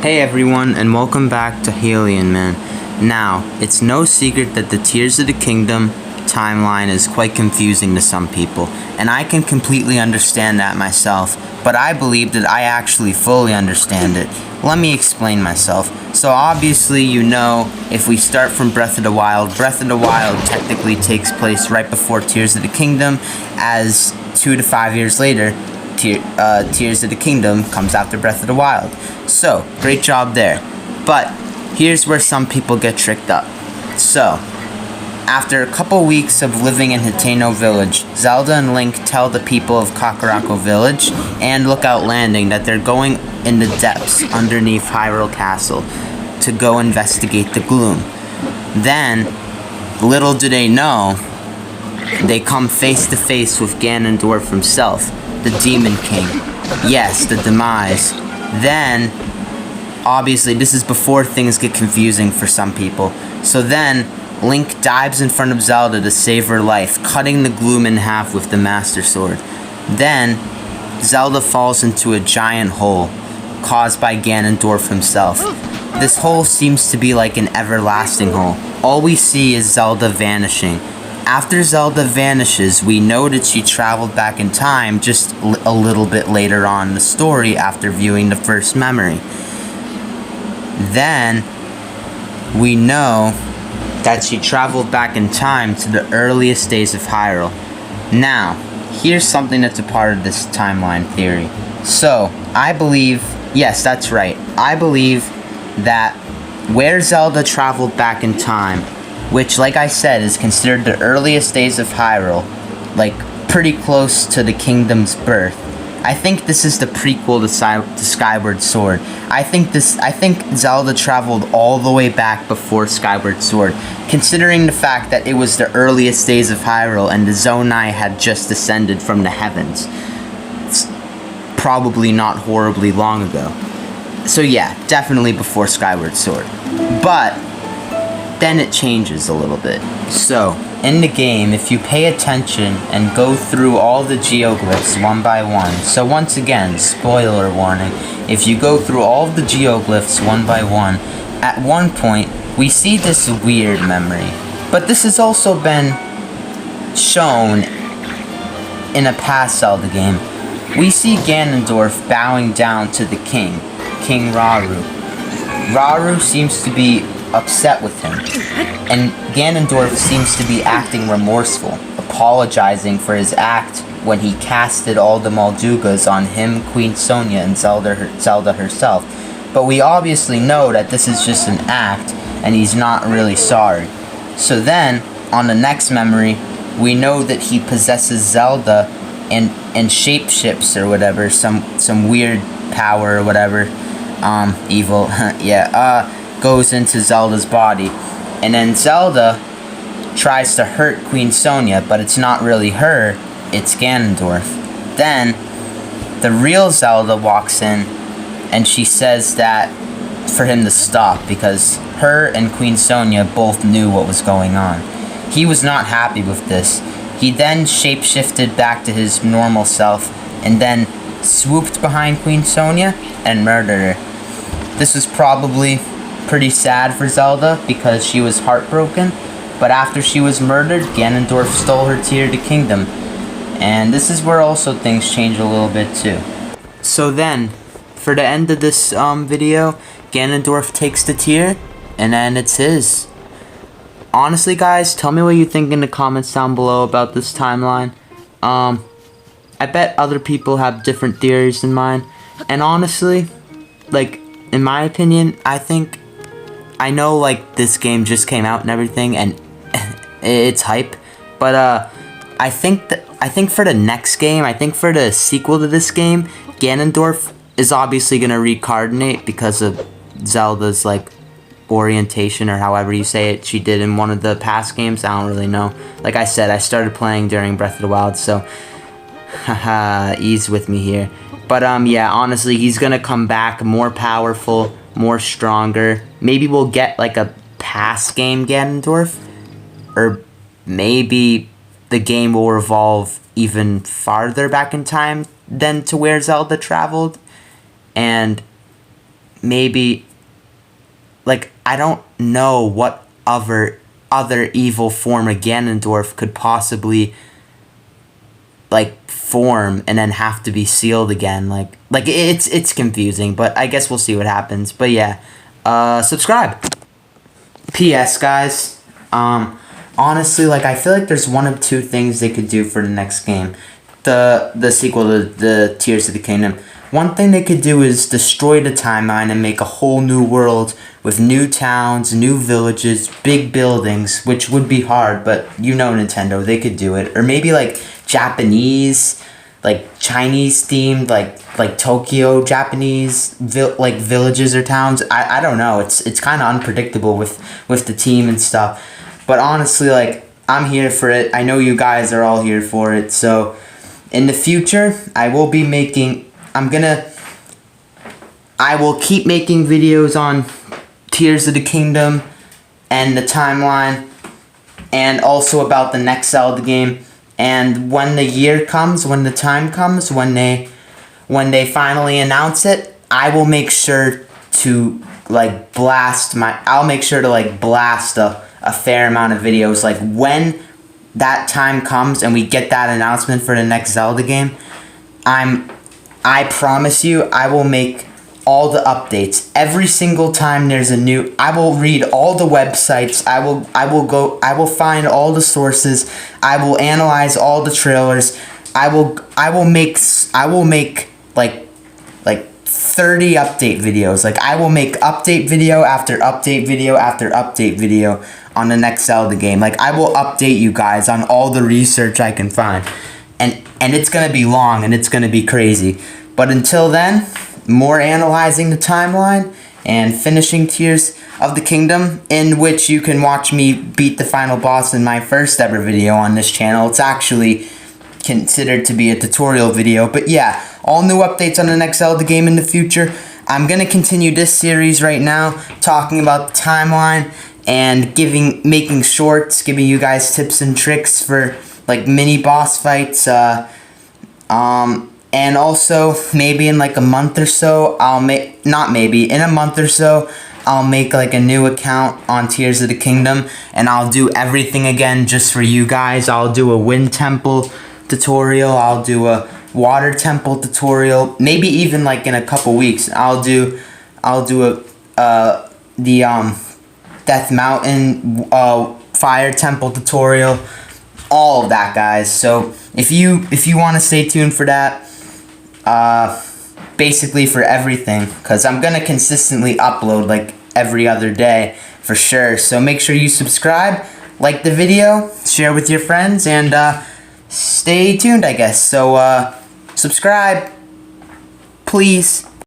Hey everyone, and welcome back to Alien Man. Now, it's no secret that the Tears of the Kingdom timeline is quite confusing to some people, and I can completely understand that myself, but I believe that I actually fully understand it. Let me explain myself. So obviously, you know, if we start from Breath of the Wild technically takes place right before Tears of the Kingdom, as 2 to 5 years later, Tears of the Kingdom comes after Breath of the Wild. So, great job there. But, here's where some people get tricked up. So, after a couple weeks of living in Hateno Village, Zelda and Link tell the people of Kakariko Village and Lookout Landing that they're going in the depths underneath Hyrule Castle to go investigate the gloom. Then, little do they know, they come face to face with Ganondorf himself, the Demon King. Yes, the demise. Then, obviously, this is before things get confusing for some people. So then, Link dives in front of Zelda to save her life, cutting the gloom in half with the Master Sword. Then, Zelda falls into a giant hole, caused by Ganondorf himself. This hole seems to be like an everlasting hole. All we see is Zelda vanishing. After Zelda vanishes, we know that she traveled back in time just a little bit later on in the story after viewing the first memory. Then, we know that she traveled back in time to the earliest days of Hyrule. Now, here's something that's a part of this timeline theory. So, I believe, yes, that's right, I believe that where Zelda traveled back in time, which, like I said, is considered the earliest days of Hyrule, like, pretty close to the kingdom's birth. I think this is the prequel to Skyward Sword. I think Zelda traveled all the way back before Skyward Sword, considering the fact that it was the earliest days of Hyrule and the Zonai had just descended from the heavens. It's probably not horribly long ago. So yeah, definitely before Skyward Sword. But then it changes a little bit. So, in the game, if you pay attention and go through all the geoglyphs one by one, so once again, spoiler warning, if you go through all of the geoglyphs one by one, at one point, we see this weird memory. But this has also been shown in a past Zelda game. We see Ganondorf bowing down to the king, King Rauru. Rauru seems to be upset with him, and Ganondorf seems to be acting remorseful, apologizing for his act when he casted all the Moldugas on him, Queen Sonia, and Zelda herself. But we obviously know that this is just an act, and he's not really sorry. So then, on the next memory, we know that he possesses Zelda and shapeshifts or whatever, some weird power or whatever, evil, yeah, goes into Zelda's body, and then Zelda tries to hurt Queen Sonia, but it's not really her, it's Ganondorf. Then, the real Zelda walks in, and she says that for him to stop, because her and Queen Sonia both knew what was going on. He was not happy with this. He then shapeshifted back to his normal self, and then swooped behind Queen Sonia and murdered her. This was probably pretty sad for Zelda because she was heartbroken, but after she was murdered, Ganondorf stole her Tear of the Kingdom, and this is where also things change a little bit too. So then, for the end of this video, Ganondorf takes the tear, and then it's his. Honestly guys, tell me what you think in the comments down below about this timeline. I bet other people have different theories than mine, and honestly, like, in my opinion, I know, like, this game just came out and everything, and it's hype, but, I think for the next game, I think for the sequel to this game, Ganondorf is obviously gonna reincarnate because of Zelda's, like, orientation, or however you say it, she did in one of the past games. I don't really know. Like I said, I started playing during Breath of the Wild, so, haha, ease with me here. But, yeah, honestly, he's gonna come back more powerful, more stronger. Maybe we'll get like a past game Ganondorf, or maybe the game will revolve even farther back in time than to where Zelda traveled, and maybe, like, I don't know what other evil form a Ganondorf could possibly, like, form and then have to be sealed again. Like it's confusing, but I guess we'll see what happens. But yeah, subscribe. P.S. guys, honestly, like, I feel like there's one of two things they could do for the next game, the sequel to the Tears of the Kingdom. One thing they could do is destroy the timeline and make a whole new world with new towns, new villages, big buildings, which would be hard, but you know Nintendo, they could do it. Or maybe like Japanese, like Chinese themed, like Tokyo Japanese villages or towns. I don't know. It's kind of unpredictable with the team and stuff. But honestly, like, I'm here for it. I know you guys are all here for it. So in the future, I will be making. I will keep making videos on Tears of the Kingdom and the timeline, and also about the next Zelda game. And when the year comes, when the time comes, when they finally announce it, I will make sure to like blast a fair amount of videos. Like, when that time comes and we get that announcement for the next Zelda game, I promise you, I will make all the updates. Every single time there's a new, I will read all the websites. I will find all the sources. I will analyze all the trailers. I will make like 30 update videos. Like, I will make update video after update video after update video on the next Zelda game. Like, I will update you guys on all the research I can find. And it's going to be long and it's going to be crazy. But until then, more analyzing the timeline and finishing Tears of the Kingdom, in which you can watch me beat the final boss in my first ever video on this channel. It's actually considered to be a tutorial video. But yeah, all new updates on the next Zelda game in the future. I'm going to continue this series right now, talking about the timeline and making shorts, giving you guys tips and tricks for like mini boss fights, and also maybe in like a month or so, in a month or so, I'll make like a new account on Tears of the Kingdom, and I'll do everything again just for you guys. I'll do a wind temple tutorial, I'll do a water temple tutorial, maybe even like in a couple weeks, I'll do the Death Mountain fire temple tutorial. All of that, guys. So if you want to stay tuned for that, basically for everything, because I'm gonna consistently upload like every other day for sure. So make sure you subscribe, like the video, share with your friends, and stay tuned, I guess. So subscribe, please.